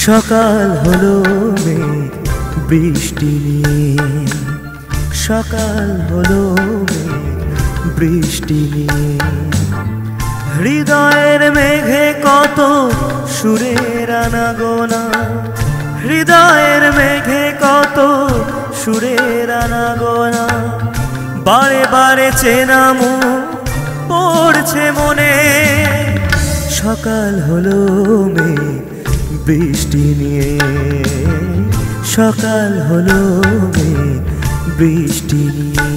সকাল হলো মেঘ বৃষ্টি নিয়ে, সকাল হলো মেঘ বৃষ্টি নিয়ে। হৃদয়ের মেঘে কত সুরের আনাগোনা, হৃদয়ের মেঘে কত সুরের আনাগোনা। বারে বারে চেনা মুখ পড়ছে মনে। সকাল হলো মেঘ বৃষ্টি নিয়ে, সকাল হলো মেঘ বৃষ্টি নিয়ে।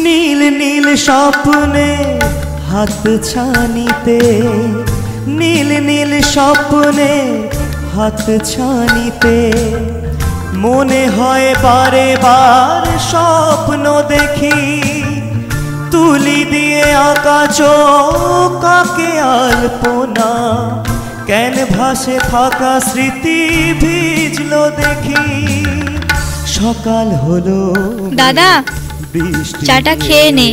নীল নীল স্বপ্নে হাত ছানিতে, নীল নীল স্বপ্নে হাত ছানিতে। মনে হয় বারে বার স্বপ্ন দেখি, তুলি দিয়ে আঁকা চোখ কাকে আলপনা। ক্যানভাসে থাকা স্মৃতি ভিজলো দেখি। সকাল হলো দাদা, চাটা খেয়ে নে।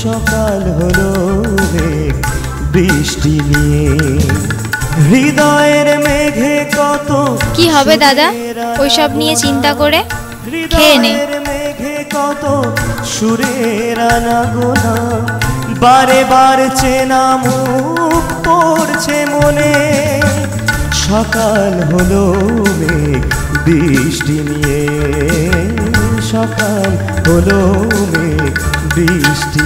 সকাল হলো বৃষ্টি নিয়ে। হৃদয়ের মেঘে কত কি হবে দাদা ওইসব নিয়ে চিন্তা করে? খেয়ে নে। মেঘে কত সুরের আনাগোনা। বারে বারে চেনা মুখ পড়ছে মনে। সকাল হলো মেঘ বৃষ্টি নিয়ে, সকাল হলো মেঘ বৃষ্টি।